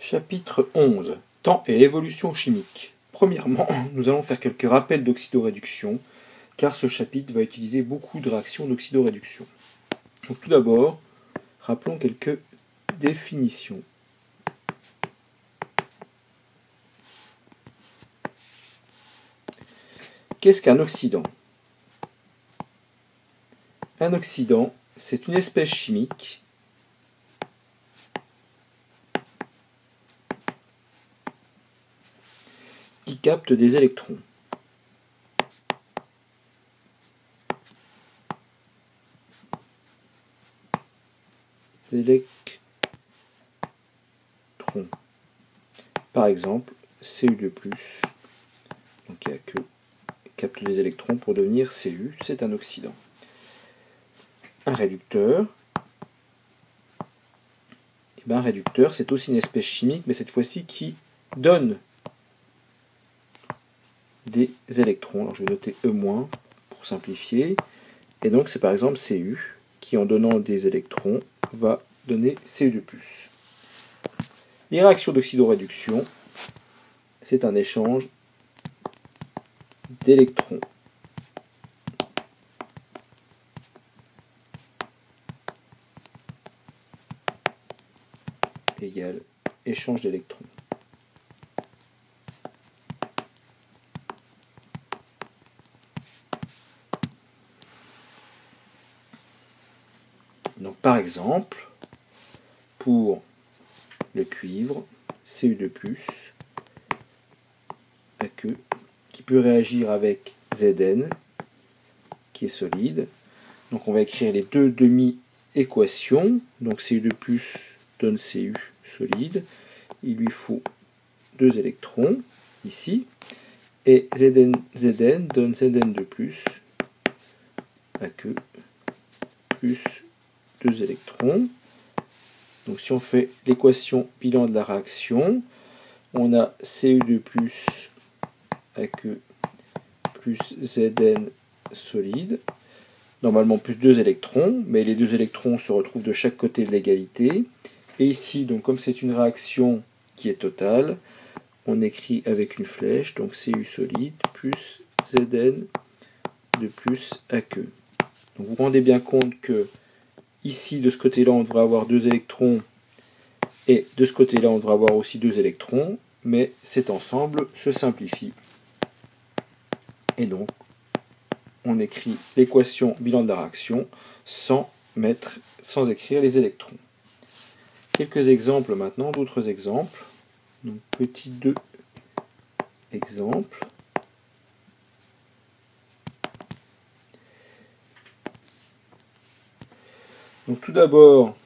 Chapitre 11. Temps et évolution chimique. Premièrement, nous allons faire quelques rappels d'oxydoréduction, car ce chapitre va utiliser beaucoup de réactions d'oxydoréduction. Donc tout d'abord, rappelons quelques définitions. Qu'est-ce qu'un oxydant? Un oxydant, c'est une espèce chimique qui capte des électrons. Par exemple, Cu2+, donc il y a que capte des électrons pour devenir Cu, c'est un oxydant. Un réducteur. Un réducteur, c'est aussi une espèce chimique, mais cette fois-ci qui donne des électrons. Alors je vais noter E- pour simplifier. Et donc c'est par exemple Cu, qui en donnant des électrons va donner Cu2+. Les réactions d'oxydoréduction, c'est un échange d'électrons. Égale échange d'électrons. Donc par exemple, pour le cuivre, Cu2+, aqueux, qui peut réagir avec Zn, qui est solide. Donc on va écrire les deux demi-équations. Donc Cu2+ donne Cu solide. Il lui faut deux électrons, ici. Et Zn donne Zn2+, aqueux, plus deux électrons. Donc si on fait l'équation bilan de la réaction, on a Cu2+ aqueux plus Zn solide. Normalement plus deux électrons, mais les deux électrons se retrouvent de chaque côté de l'égalité. Et ici, donc comme c'est une réaction qui est totale, on écrit avec une flèche, donc Cu solide plus Zn de plus aqueux. Donc vous vous rendez bien compte que ici, de ce côté-là, on devrait avoir deux électrons, et de ce côté-là, on devrait avoir aussi deux électrons, mais cet ensemble se simplifie. Et donc, on écrit l'équation bilan de la réaction sans écrire les électrons. Quelques exemples maintenant, d'autres exemples. Donc, petit 2 exemples. Donc tout d'abord,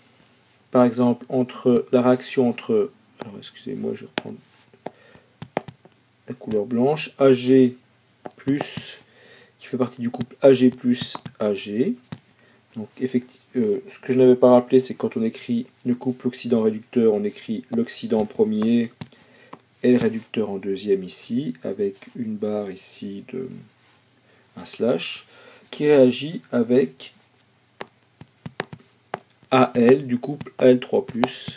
par exemple, entre la réaction entre, alors excusez-moi, je reprends la couleur blanche, Ag plus, qui fait partie du couple Ag plus Ag. Donc ce que je n'avais pas rappelé, c'est que quand on écrit le couple oxydant-réducteur, on écrit l'oxydant en premier et le réducteur en deuxième ici, avec une barre ici de un slash, qui réagit avec Al du couple Al3+,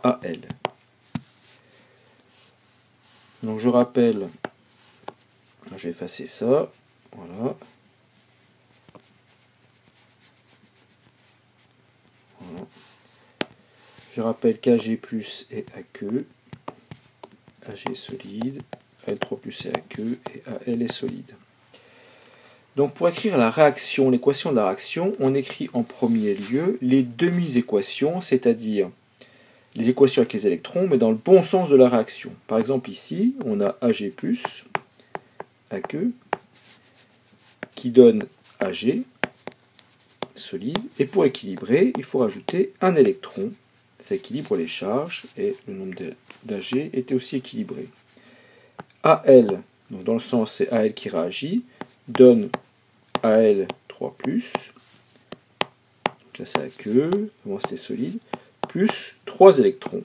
Al. Donc je rappelle, je vais effacer ça, voilà. Voilà. Je rappelle qu'Ag+ est aqueux, Ag solide, Al3+ est aqueux et Al est solide. Donc pour écrire la réaction, l'équation de la réaction, on écrit en premier lieu les demi-équations, c'est-à-dire les équations avec les électrons, mais dans le bon sens de la réaction. Par exemple ici, on a Ag+, aqueux, qui donne Ag, solide, et pour équilibrer, il faut rajouter un électron. Ça équilibre les charges, et le nombre d'Ag était aussi équilibré. Al, donc dans le sens c'est Al qui réagit, donne Al3+, donc là c'est aqueux, avant c'était solide, plus 3 électrons,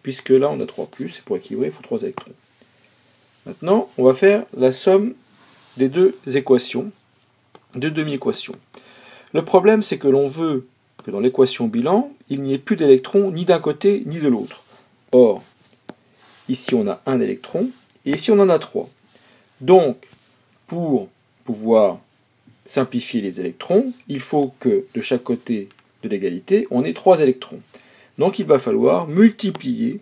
puisque là on a 3+, et pour équilibrer il faut 3 électrons. Maintenant, on va faire la somme des deux équations, deux demi-équations. Le problème, c'est que l'on veut que dans l'équation bilan, il n'y ait plus d'électrons ni d'un côté ni de l'autre. Or, ici on a un électron, et ici on en a 3. Donc, pour pouvoir simplifier les électrons, il faut que de chaque côté de l'égalité, on ait 3 électrons. Donc il va falloir multiplier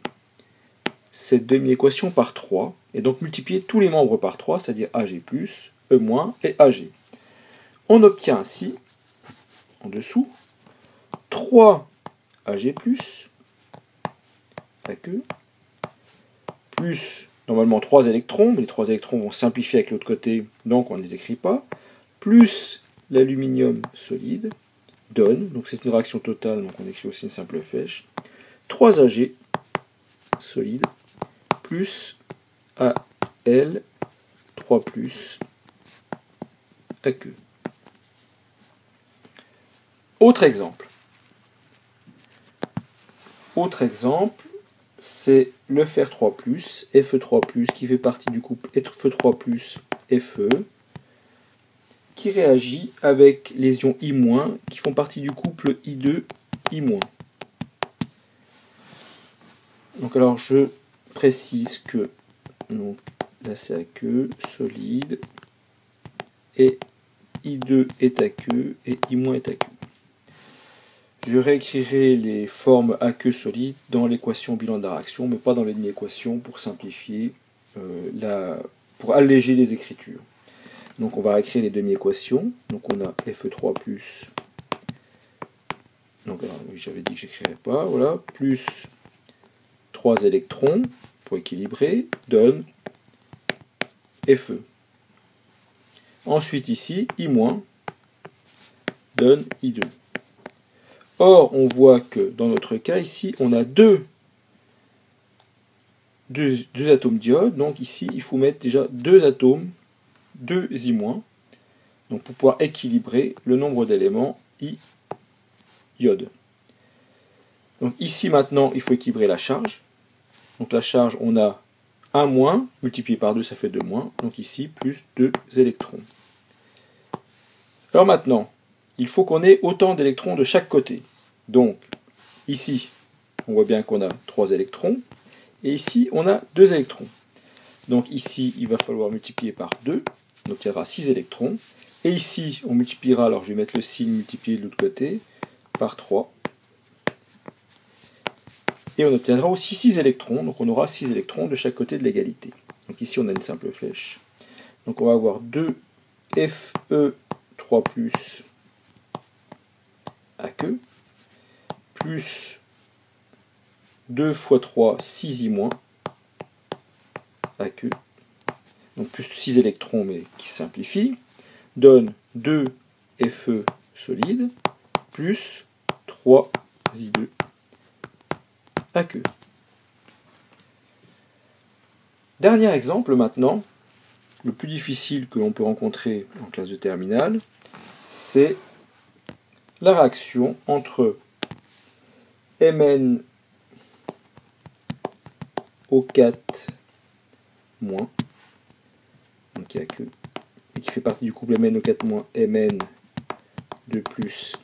cette demi-équation par 3, et donc multiplier tous les membres par 3, c'est-à-dire Ag+, E- et Ag. On obtient ainsi, en dessous, 3 Ag+, AQ, plus, normalement 3 électrons, mais les 3 électrons vont simplifier avec l'autre côté, donc on ne les écrit pas, plus l'aluminium solide, donne, donc c'est une réaction totale, donc on écrit aussi une simple flèche, 3 Ag solide, plus Al, 3 plus AQ. Autre exemple. Autre exemple, c'est le fer 3+, Fe3+, qui fait partie du couple Fe3+, Fe, qui réagit avec les ions I-, qui font partie du couple I2, I-. Donc alors je précise que donc, là c'est aqueux, solide, et I2 est aqueux, et I- est aqueux. Je réécrirai les formes aqueux solides dans l'équation bilan de la réaction, mais pas dans les demi-équations pour simplifier, pour alléger les écritures. Donc on va réécrire les demi-équations. Donc on a Fe3+, donc oui, j'avais dit que j'écrirais pas, voilà, plus 3 électrons pour équilibrer, donne Fe. Ensuite ici, I- donne I2. Or, on voit que dans notre cas, ici, on a deux atomes d'iode. Donc ici, il faut mettre déjà 2 atomes, 2 I-, donc pour pouvoir équilibrer le nombre d'éléments iode. Donc ici, maintenant, il faut équilibrer la charge. Donc la charge, on a 1- multiplié par 2, ça fait 2-. Donc ici, plus 2 électrons. Alors maintenant, il faut qu'on ait autant d'électrons de chaque côté. Donc, ici, on voit bien qu'on a 3 électrons. Et ici, on a 2 électrons. Donc ici, il va falloir multiplier par 2. On obtiendra 6 électrons. Et ici, on multipliera, alors je vais mettre le signe multiplié de l'autre côté, par 3. Et on obtiendra aussi 6 électrons. Donc on aura 6 électrons de chaque côté de l'égalité. Donc ici, on a une simple flèche. Donc on va avoir 2 Fe3+, aqueux, plus 2 fois 3, 6 I-, aqueux, donc plus 6 électrons mais qui simplifient, donne 2 Fe solide, plus 3 I2 aqueux. Dernier exemple maintenant, le plus difficile que l'on peut rencontrer en classe de terminale, c'est la réaction entre MnO4-, donc qui a que, et qui fait partie du couple MnO4-, Mn2+,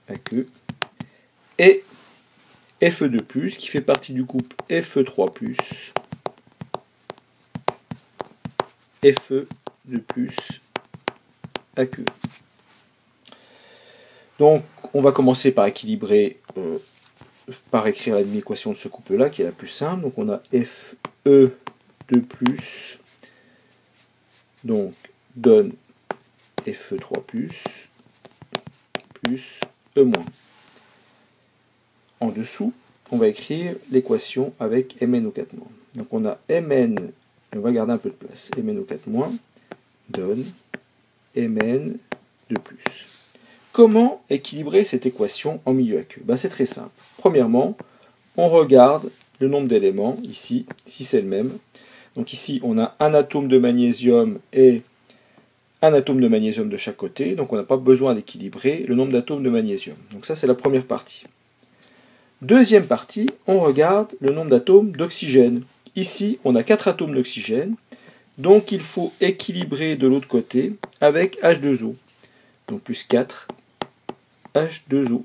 aqueux, et Fe2+, qui fait partie du couple Fe3+, Fe2+, aqueux. Donc, on va commencer par équilibrer, par écrire la demi-équation de ce couple-là, qui est la plus simple. Donc, on a Fe2+, donc, donne Fe3+, plus E-. En dessous, on va écrire l'équation avec MnO4-. Donc, on a Mn, on va garder un peu de place, MnO4- donne Mn2+. Comment équilibrer cette équation en milieu aqueux? C'est très simple. Premièrement, on regarde le nombre d'éléments, ici, si c'est le même. Donc ici, on a un atome de magnésium et un atome de magnésium de chaque côté, donc on n'a pas besoin d'équilibrer le nombre d'atomes de magnésium. Donc ça, c'est la première partie. Deuxième partie, on regarde le nombre d'atomes d'oxygène. Ici, on a 4 atomes d'oxygène, donc il faut équilibrer de l'autre côté avec H2O. Donc plus 4 H2O.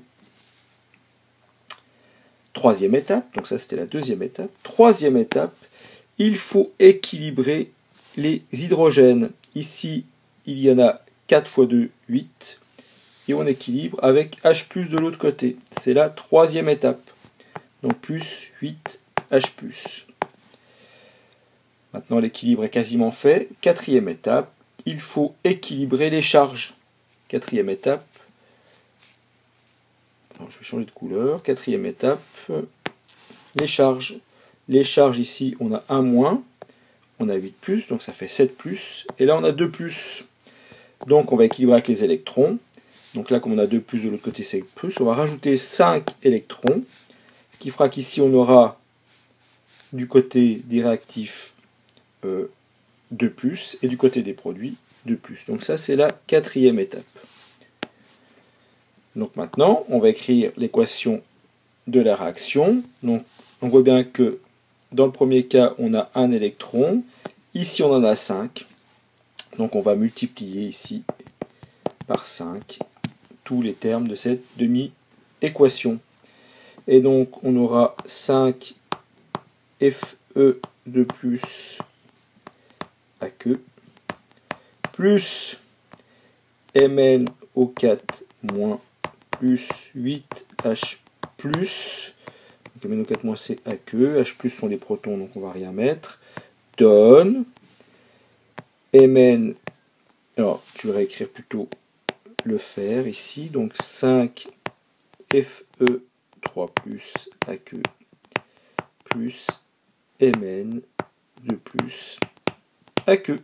Troisième étape, donc ça c'était la deuxième étape. Troisième étape, il faut équilibrer les hydrogènes. Ici, il y en a 4 fois 2, 8. Et on équilibre avec H+, de l'autre côté. C'est la troisième étape. Donc plus 8H+. Maintenant, l'équilibre est quasiment fait. Quatrième étape, il faut équilibrer les charges. Quatrième étape. Alors, je vais changer de couleur. Quatrième étape, les charges. Les charges ici, on a 1 moins. On a 8 plus, donc ça fait 7 plus. Et là, on a 2 plus. Donc, on va équilibrer avec les électrons. Donc là, comme on a 2 plus de l'autre côté, c'est plus. On va rajouter 5 électrons. Ce qui fera qu'ici, on aura du côté des réactifs 2 plus. Et du côté des produits, 2 plus. Donc ça, c'est la quatrième étape. Donc maintenant, on va écrire l'équation de la réaction. Donc, on voit bien que dans le premier cas, on a un électron. Ici, on en a 5. Donc, on va multiplier ici par 5 tous les termes de cette demi-équation. Et donc, on aura 5 Fe2 plus AQ plus MnO4 moins plus 8H plus. Donc MnO4 moins c'est AQ. H plus sont les protons, donc on ne va rien mettre. Donne Mn. Alors, je vais réécrire plutôt le fer ici. Donc 5 Fe3 plus AQ plus Mn2 plus AQ.